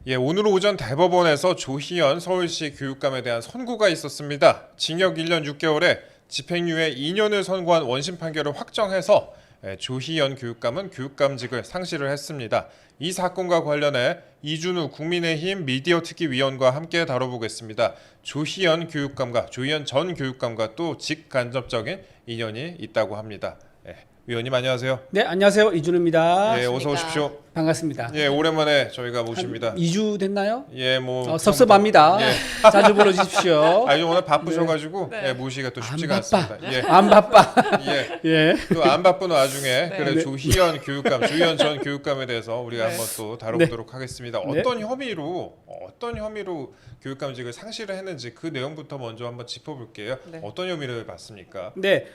예, 오늘 오전 대법원에서 조희연 서울시 교육감에 대한 선고가 있었습니다. 징역 1년 6개월에 집행유예 2년을 선고한 원심 판결을 확정해서 조희연 교육감은 교육감직을 상실을 했습니다. 이 사건과 관련해 이준우 국민의힘 미디어특위위원과 함께 다뤄보겠습니다. 조희연 교육감과 조희연 전 교육감과 또 직간접적인 인연이 있다고 합니다. 위원님 안녕하세요. 네, 안녕하세요. 이준우입니다. 예, 어서 오십시오. 반갑습니다. 예, 오랜만에 저희가 모십니다. 2주 됐나요? 예, 뭐 섭섭합니다. 예. 자주 불러주십시오. 아, 오늘 바쁘셔가지고 네. 예, 모시기가 또 안 쉽지가 바빠. 않습니다. 예, 안 바빠. 예. 예. 또 안 바쁜 와중에 네. 그래 네. 조희연 교육감, 조희연 전 교육감에 대해서 우리가 네. 한번 또 다뤄보도록 하겠습니다. 네. 어떤 혐의로 교육감직을 상실을 했는지 그 내용부터 먼저 한번 짚어볼게요. 네. 어떤 혐의를 받습니까? 네,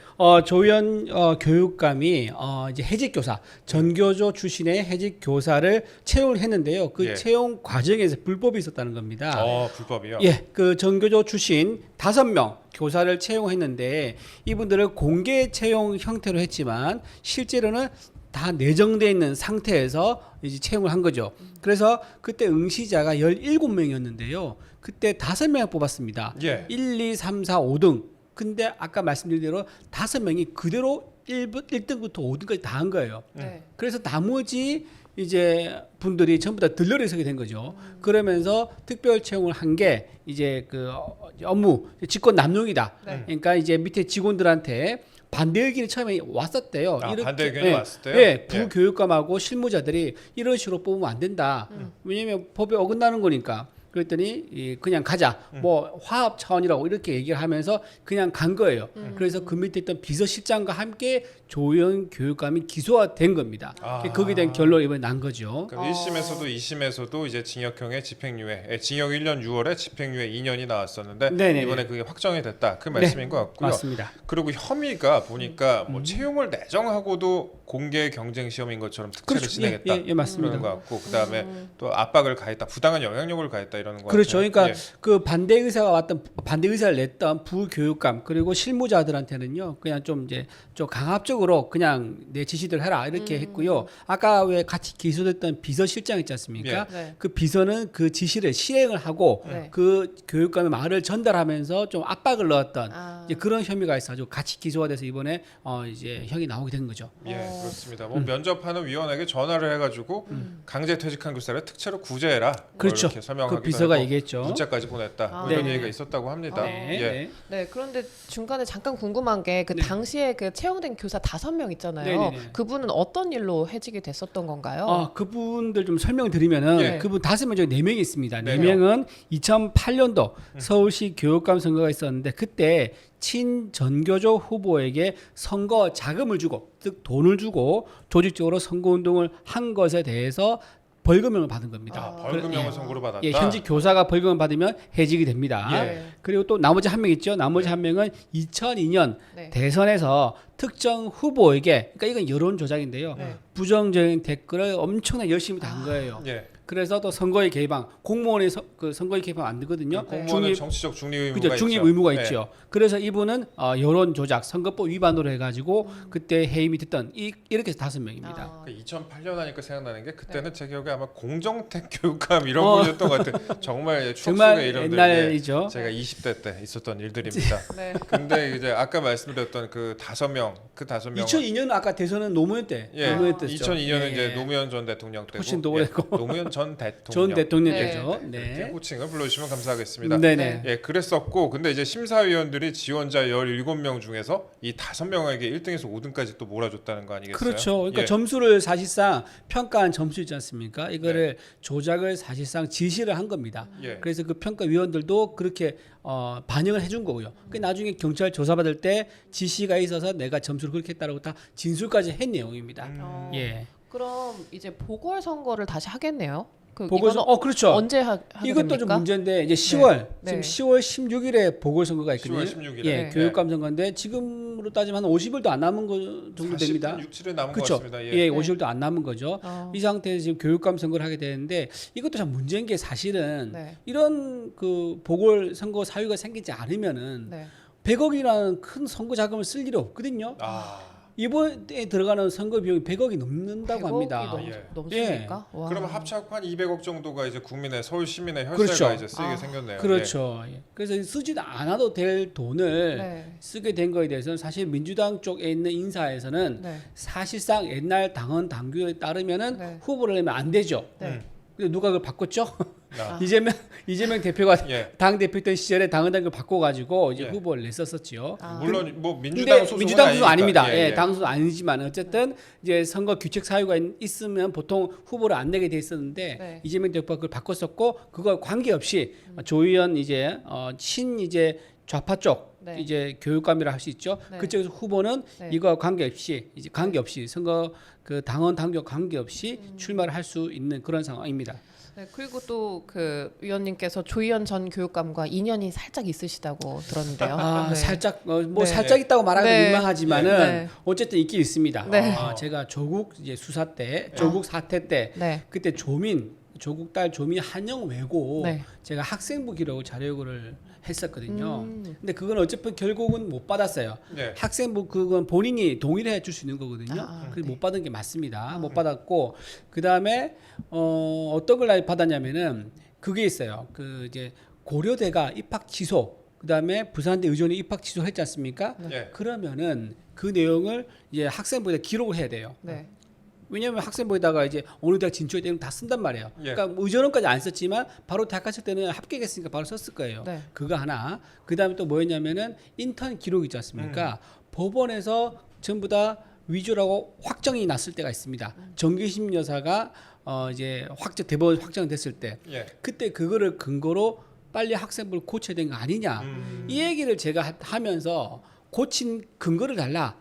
조희연 교육감이 이제 해직교사, 전교조 출신의 해직교사를 채용을 했는데요. 그 예. 채용 과정에서 불법이 있었다는 겁니다. 불법이요? 예, 그 전교조 출신 5명 교사를 채용했는데 이분들을 공개 채용 형태로 했지만 실제로는 다 내정돼 있는 상태에서 이제 채용을 한 거죠. 그래서 그때 응시자가 17명이었는데요. 그때 5명을 뽑았습니다. 예. 1, 2, 3, 4, 5등. 근데 아까 말씀드린 대로 5명이 그대로 1등부터 5등까지 다 한 거예요. 네. 그래서 나머지 이제 분들이 전부 다 들러리 서게 된 거죠. 그러면서 특별 채용을 한 게 이제 그 업무 직권 남용이다. 네. 그러니까 이제 밑에 직원들한테 반대 의견이 처음에 왔었대요. 반대 의견이 예, 왔을 때요? 예, 예. 부교육감하고 실무자들이 이런 식으로 뽑으면 안 된다. 왜냐하면 법에 어긋나는 거니까. 그랬더니 그냥 가자. 뭐 화합 차원이라고 이렇게 얘기를 하면서 그냥 간 거예요. 그래서 그 밑에 있던 비서실장과 함께 조희연 교육감이 기소가 된 겁니다. 아. 거기에 대한 결론이 이번에 난 거죠. 그럼 1심에서도 2심에서도 이제 징역형의 집행유예, 징역 1년 6월에 집행유예 2년이 나왔었는데 네네네. 이번에 그게 확정이 됐다. 그 말씀인 것 같고요. 맞습니다. 그리고 혐의가 보니까 뭐 채용을 내정하고도 공개 경쟁 시험인 것처럼 특채를 그렇죠. 진행했다. 예, 맞습니다. 그런 것 같고 그다음에 또 압박을 가했다, 부당한 영향력을 가했다 이러는 거 그렇죠. 같아요. 그러니까 예. 그 반대 의사를 냈던 부교육감 그리고 실무자들한테는요, 그냥 좀 이제 좀 강압적으로 그냥 내 지시대로 해라 이렇게 했고요. 아까 왜 같이 기소됐던 비서실장 있지 않습니까? 네. 그 비서는 그 지시를 실행을 하고 네. 그 교육감의 말을 전달하면서 좀 압박을 넣었던 이제 그런 혐의가 있어가지고 같이 기소가 돼서 이번에 이제 형이 나오게 된 거죠. 예, 그렇습니다. 뭐 면접하는 위원에게 전화를 해가지고 강제 퇴직한 교사를 특채로 구제해라. 뭐 그렇죠. 이렇게 설명하기도 그 비서가 하고 얘기했죠. 문자까지 보냈다. 뭐 네. 이런 네네. 얘기가 있었다고 합니다. 네, 예. 네. 네, 그런데 중간에 잠깐 궁금한 게 그 네. 당시에 그 채용된 교사 5명 있잖아요. 네네네. 그분은 어떤 일로 해직이 됐었던 건가요? 그분들 좀 설명드리면은 예. 그분 5명 중에 4명이 있습니다. 네 4명은 2008년도 서울시 교육감 선거가 있었는데 그때 친전교조 후보에게 선거 자금을 주고 즉 돈을 주고 조직적으로 선거운동을 한 것에 대해서 벌금형을 받은 겁니다. 벌금형을 예. 선고를 받았다. 예, 현직 교사가 벌금을 받으면 해직이 됩니다. 예. 그리고 또 나머지 한 명 있죠. 나머지 한 명은 2002년 네. 대선에서 특정 후보에게, 그러니까 이건 여론 조작인데요. 네. 부정적인 댓글을 엄청나게 열심히 다 한 거예요. 예. 그래서 또 선거에 개입한 공무원의 그 선거에 개입하면 안 되거든요. 공무원은 정치적 중립 의무가 그죠, 있죠. 중립 의무가 예. 있죠. 그래서 이분은 여론 조작, 선거법 위반으로 해가지고 그때 해임이 됐던 이렇게 해서 5명입니다. 아, 2008년 하니까 생각나는 게 그때는 제 기억에 아마 공정택 교육감 이런 분이었던 것 같아요. 정말 추억 정말 속의 이름들. 옛날이죠. 제가 20대 때 있었던 일들입니다. 네. 근데 이제 아까 말씀드렸던 그 5명, 그 5명 2002년 아까 대선은 노무현 때, 예, 노무현 때죠. 2002년은 예, 이제 예. 노무현 전 대통령 때고 훨씬 더 오래고. 노무현 전 대통령. 전 대통령 네. 때죠. 이렇게 네. 호칭을 불러주시면 감사하겠습니다. 네네. 예, 그랬었고 근데 이제 심사위원들이 지원자 17명 중에서 이 5명에게 1등에서 5등까지 또 몰아줬다는 거 아니겠어요? 그렇죠. 그러니까 예. 점수를 사실상 평가한 점수 있지 않습니까? 이거를 조작을 사실상 지시를 한 겁니다. 예. 그래서 그 평가위원들도 그렇게 반영을 해준 거고요. 그 나중에 경찰 조사받을 때 지시가 있어서 내가 점수를 그렇게 했다라고 다 진술까지 한 내용입니다. 예. 그럼 이제 보궐선거를 다시 하겠네요. 보궐선거, 이거는 그렇죠. 언제 하게 이것도 됩니까? 좀 문제인데 이제 10월 네. 지금 10월 16일에 보궐선거가 있거든요. 10월 16일에. 예, 네. 교육감 선거인데 지금으로 따지면 한 50일도 안 남은 거 정도 됩니다. 40분 6, 7일 남은 그렇죠. 것 같습니다. 예, 50일도 안 남은 거죠. 이 상태에서 지금 교육감 선거를 하게 되는데 이것도 참 문제인 게 사실은 네. 이런 그 보궐 선거 사유가 생기지 않으면은 네. 100억이라는 큰 선거 자금을 쓸 일이 없거든요. 아, 이번에 들어가는 선거 비용이 100억이 넘는다고 100억이 합니다. 예. 넘습니까? 와. 그러면 합쳐갖고 한 200억 정도가 이제 국민의 서울 시민의 혈세가 그렇죠. 이제 쓰이게 아. 생겼네요. 그렇죠. 예. 그래서 쓰지도 않아도 될 돈을 네. 쓰게 된 거에 대해서는 사실 민주당 쪽에 있는 인사에서는 네. 사실상 옛날 당헌 당규에 따르면은 네. 후보를 내면 안 되죠. 네. 근데 누가 그걸 바꿨죠? 아. 이재명 대표가 예. 당 대표였던 시절에 당헌 당규 바꿔가지고 이제 예. 후보를 냈었었지요. 아. 물론 뭐 근데 민주당 소속은 민주당 소속 아니니까. 아닙니다. 예, 당 소속 아니지만 어쨌든 이제 선거 규칙 사유가 있으면 보통 후보를 안 내게 돼 있었는데 네. 이재명 대표가 그걸 바꿨었고 그거 관계없이 조의원 이제 신 이제 좌파 쪽 네. 이제 교육감이라 할 수 있죠. 네. 그쪽에서 후보는 네. 이거 관계없이 이제 관계없이 선거 그 당헌 당규 관계없이 출마를 할 수 있는 그런 상황입니다. 네, 그리고 또 그 위원님께서 조희연 전 교육감과 인연이 살짝 있으시다고 들었는데요. 아 네. 살짝 뭐 네. 살짝 있다고 말하면 네. 민망하지만은 네. 어쨌든 있긴 있습니다. 네. 제가 조국 이제 수사 때 조국 사태 때 네. 그때 조국 딸 조민 한영 외고 네. 제가 학생부 기록 자료 요구를 했었거든요. 음. 근데 그건 어차피 결국은 못 받았어요. 예. 학생부 그건 본인이 동의를 해줄 수 있는 거거든요. 아, 그래서 네. 못 받은 게 맞습니다. 못 받았고 그 다음에 어떤 걸 받았냐면은 그게 있어요. 그 이제 고려대가 입학 취소, 그 다음에 부산대 의존이 입학 취소했지 않습니까? 예. 그러면은 그 내용을 이제 학생부에 기록을 해야 돼요. 네. 왜냐하면 학생부에다가 이제 어느 대학 진출할 때는 다 쓴단 말이에요. 예. 그러니까 뭐 의전원까지 안 썼지만 바로 대학 갔을 때는 합격했으니까 바로 썼을 거예요. 네. 그거 하나. 그 다음에 또 뭐였냐면은 인턴 기록 있지 않습니까? 법원에서 전부 다 위조라고 확정이 났을 때가 있습니다. 정기심 여사가 이제 대법원 확정됐을 때 예. 그때 그거를 근거로 빨리 학생부를 고쳐야 되는 거 아니냐. 이 얘기를 제가 하면서 고친 근거를 달라.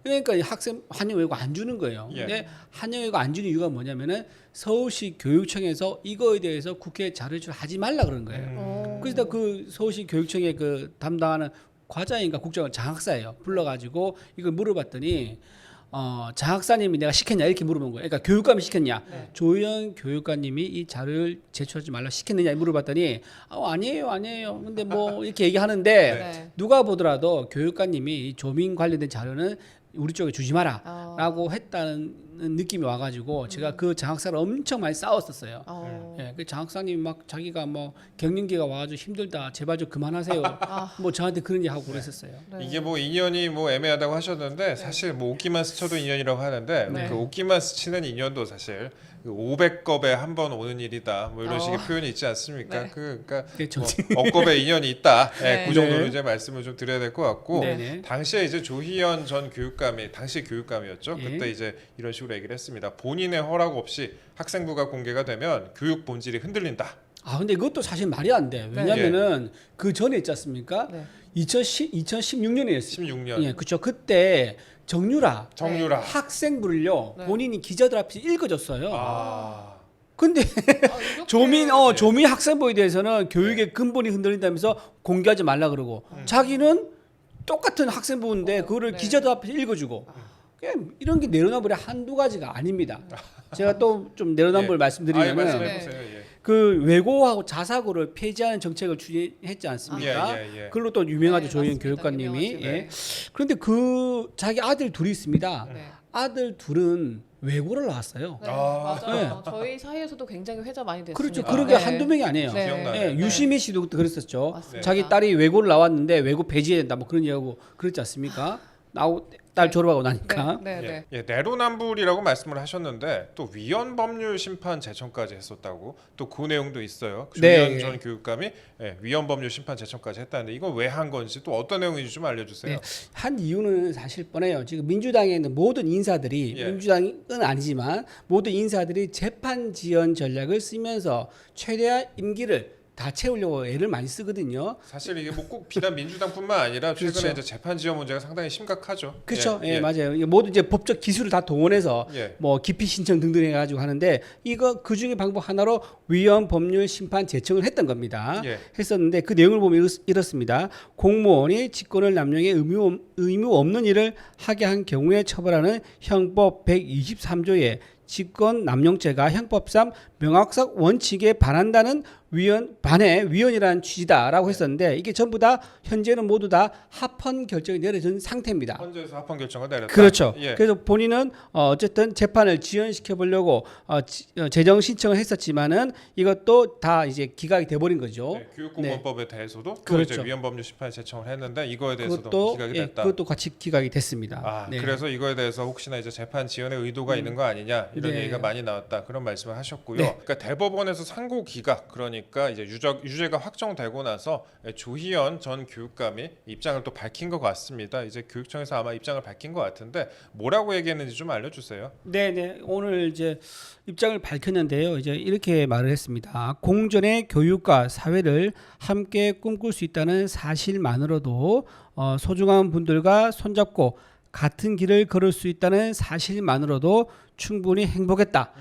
그러니까 이 학생 한영외고 안 주는 거예요. 예. 근데 한영외고 안 주는 이유가 뭐냐면은 서울시 교육청에서 이거에 대해서 국회에 자료제출 하지 말라 그러는 거예요. 오. 그래서 그 서울시 교육청의 그 담당하는 과장인가 국장은 장학사예요. 불러가지고 이걸 물어봤더니 장학사님이 내가 시켰냐 이렇게 물어본 거예요. 그러니까 교육감이 시켰냐. 네. 조희연 교육감님이 이 자료를 제출하지 말라 시켰느냐 물어봤더니 아니에요. 근데 뭐 이렇게 얘기하는데 네. 누가 보더라도 교육감님이 이 조민 관련된 자료는 우리 쪽에 주지 마라라고 했다는 느낌이 와가지고 제가 그 장학사를 엄청 많이 싸웠었어요. 예, 그 장학사님이 막 자기가 뭐 갱년기가 와가지고 힘들다 제발 좀 그만하세요. 뭐 저한테 그런 얘기 하고 그랬었어요. 네. 이게 뭐 인연이 뭐 애매하다고 하셨는데 사실 뭐 옷기만 스쳐도 인연이라고 하는데 네. 그 옷기만 스치는 인연도 사실 500겁에 한 번 오는 일이다 뭐 이런 식의 표현이 있지 않습니까? 네. 그러니까 그게 뭐 억겁의 인연이 있다. 예, 네. 그 정도로 네. 이제 말씀을 좀 드려야 될 것 같고 네네. 당시에 이제 조희연 전 교육감이 당시 교육감이었죠. 예. 그때 이제 이런 식으로 얘기를 했습니다. 본인의 허락 없이 학생부가 공개가 되면 교육 본질이 흔들린다. 근데 그것도 사실 말이 안 돼. 왜냐면은 그 전에 있지 않습니까? 네. 2016년이었어요. 16년 예, 그렇죠. 그때 정유라 정유라. 학생부를요 네. 본인이 기자들 앞에서 읽어줬어요. 아. 근데 이렇게- 조민 학생부에 대해서는 교육의 근본이 흔들린다면서 공개하지 말라 그러고 자기는 똑같은 학생부인데 그거를 네. 기자들 앞에서 읽어주고 그냥 이런 게 내로남불의 한두 가지가 아닙니다. 제가 또 좀 내로남불 예. 말씀드리면은 말씀해보세요. 예. 그 외고하고 자사고를 폐지하는 정책을 추진했지 않습니까? 예. 그걸로 또 유명하죠. 네, 조희연 맞습니다. 교육감님이. 유명하죠. 예. 그런데 그 자기 아들 둘이 있습니다. 네. 아들 둘은 외고를 나왔어요. 네, 아. 맞아요. 저희 사이에서도 굉장히 회자 많이 됐습니다. 그렇죠. 아. 그런 게 네. 한두 명이 아니에요. 네. 기억나요. 예, 유시민 씨도 그때 그랬었죠. 맞습니다. 자기 딸이 외고를 나왔는데 외고 폐지해야 된다 뭐 그런 얘기하고 그랬지 않습니까? 딸 네. 졸업하고 나니까. 네. 예, 내로남불이라고 말씀을 하셨는데 또 위헌 법률 심판 제청까지 했었다고 또 그 내용도 있어요. 네. 조희연 전 교육감이 위헌 법률 심판 제청까지 했다는데 이건 왜 한 건지 또 어떤 내용인지 좀 알려주세요. 네. 한 이유는 사실 뻔해요. 지금 민주당에 있는 모든 인사들이 예. 민주당은 아니지만 모든 인사들이 재판 지연 전략을 쓰면서 최대한 임기를 다 채우려고 애를 많이 쓰거든요. 사실 이게 뭐 꼭 비단 민주당뿐만 아니라 최근에 그렇죠. 이제 재판 지연 문제가 상당히 심각하죠. 그렇죠. 예, 맞아요. 이게 모두 이제 법적 기술을 다 동원해서 예. 뭐 기피 신청 등등 해가지고 하는데 이거 그 중에 방법 하나로 위헌 법률 심판 제청을 했던 겁니다. 예. 했었는데 그 내용을 보면 이렇습니다. 공무원이 직권을 남용해 의무 없는 일을 하게 한 경우에 처벌하는 형법 123조의 직권 남용죄가 형법상 명확성 원칙에 반한다는 위원이라는 취지다라고 했었는데 이게 전부 다 현재는 모두 다 합헌 결정이 내려진 상태입니다. 헌재에서 합헌 결정을 내렸다. 그렇죠. 예. 그래서 본인은 어쨌든 재판을 지연시켜 보려고 재정 신청을 했었지만은 이것도 다 이제 기각이 돼 버린 거죠. 네, 교육공무원법에 대해서도 또 그렇죠. 이제 위헌법률 심판에 제청을 했는데 이거에 대해서도 그것도 기각이 됐다. 그것도 같이 기각이 됐습니다. 아, 네. 그래서 이거에 대해서 혹시나 이제 재판 지연의 의도가 있는 거 아니냐 이런 네. 얘기가 많이 나왔다 그런 말씀을 하셨고요. 네. 그러니까 대법원에서 상고 기각 그러니까 이제 유죄가 확정되고 나서 조희연 전 교육감이 입장을 또 밝힌 것 같습니다. 이제 교육청에서 아마 입장을 밝힌 것 같은데 뭐라고 얘기했는지 좀 알려주세요. 네, 오늘 이제 입장을 밝혔는데요. 이제 이렇게 말을 했습니다. 공전의 교육과 사회를 함께 꿈꿀 수 있다는 사실만으로도 소중한 분들과 손잡고 같은 길을 걸을 수 있다는 사실만으로도 충분히 행복했다.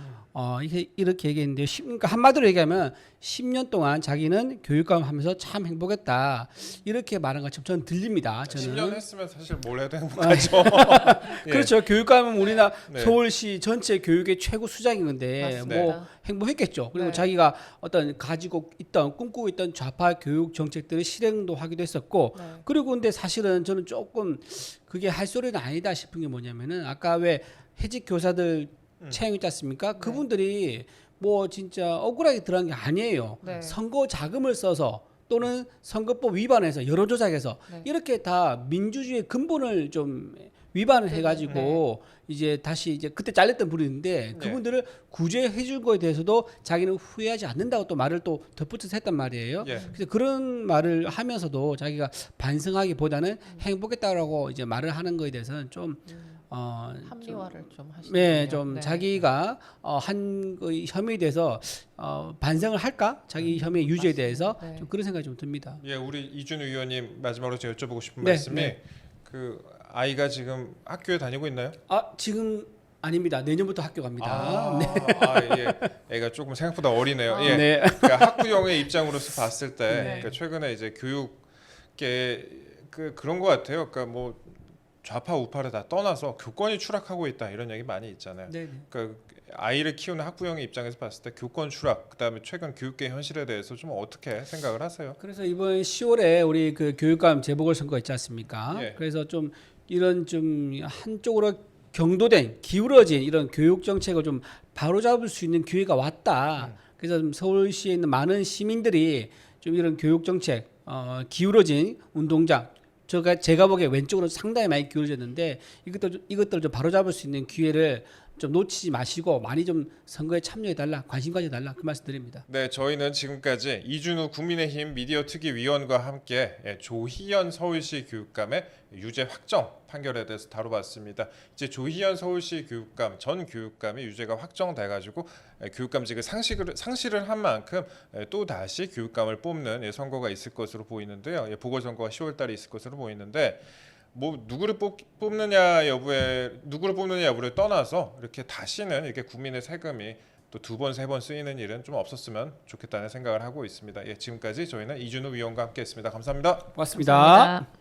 이렇게 얘기했는데요. 그러니까 한마디로 얘기하면 10년 동안 자기는 교육감 하면서 참 행복했다. 이렇게 말한 것처럼 저는 들립니다. 저는. 10년 했으면 사실 뭘 해도 행복하죠. 예. 그렇죠. 교육감은 우리나라 네. 서울시 전체 교육의 최고 수장인 건데 맞습니다. 뭐 행복했겠죠. 그리고 네. 자기가 어떤 가지고 있던 꿈꾸고 있던 좌파 교육 정책들을 실행도 하기도 했었고 네. 그리고 근데 사실은 저는 조금 그게 할 소리는 아니다 싶은 게 뭐냐면은 아까 왜 해직 교사들 채용 있지 않습니까? 네. 그분들이 뭐 진짜 억울하게 들어간 게 아니에요. 네. 선거 자금을 써서 또는 선거법 위반해서 여론조작해서 네. 이렇게 다 민주주의의 근본을 좀 위반을 네. 해가지고 이제 다시 이제 그때 잘렸던 분인데 그분들을 구제해 줄 거에 대해서도 자기는 후회하지 않는다고 또 말을 또 덧붙여서 했단 말이에요. 예. 그래서 그런 말을 하면서도 자기가 반성하기보다는 행복했다라고 이제 말을 하는 거에 대해서는 좀 합리화를 좀 하시네요. 네, 좀 네. 자기가 한 그 혐의에 대해서 반성을 할까? 자기 혐의 유죄에 대해서 네. 좀 그런 생각이 좀 듭니다. 예, 우리 이준우 의원님 마지막으로 제가 여쭤보고 싶은 네, 말씀이 네. 그 아이가 지금 학교에 다니고 있나요? 지금 아닙니다. 내년부터 학교 갑니다. 아, 네. 예. 애가 조금 생각보다 어리네요. 예. 네. 그러니까 학부형의 입장으로서 봤을 때 네. 그러니까 최근에 이제 교육계 그런 것 같아요. 그러니까 뭐 좌파 우파를 다 떠나서 교권이 추락하고 있다 이런 얘기 많이 있잖아요. 네. 그러니까 아이를 키우는 학부형의 입장에서 봤을 때 교권 추락 그다음에 최근 교육계 현실에 대해서 좀 어떻게 생각을 하세요? 그래서 이번 10월에 우리 그 교육감 재보궐 선거 있지 않습니까? 예. 그래서 좀 이런 좀 한쪽으로 경도된 기울어진 이런 교육 정책을 좀 바로잡을 수 있는 기회가 왔다. 그래서 좀 서울시에 있는 많은 시민들이 좀 이런 교육 정책 기울어진 운동장 제가 보기에 왼쪽으로 상당히 많이 기울어졌는데 이것들을 좀 바로잡을 수 있는 기회를 좀 놓치지 마시고 많이 좀 선거에 참여해 달라, 관심 가져 달라 그 말씀 드립니다. 네, 저희는 지금까지 이준우 국민의힘 미디어 특위위원과 함께 조희연 서울시 교육감의 유죄 확정 판결에 대해서 다뤄봤습니다. 이제 조희연 서울시 교육감 전 교육감이 유죄가 확정돼가지고 교육감직을 상실을 한 만큼 또 다시 교육감을 뽑는 선거가 있을 것으로 보이는데요. 보궐선거가 10월달에 있을 것으로 보이는데. 뭐 누구를 뽑느냐 여부를 떠나서 이렇게 다시는 이렇게 국민의 세금이 또 2번, 3번 쓰이는 일은 좀 없었으면 좋겠다는 생각을 하고 있습니다. 예, 지금까지 저희는 이준우 위원과 함께했습니다. 감사합니다. 고맙습니다. 감사합니다.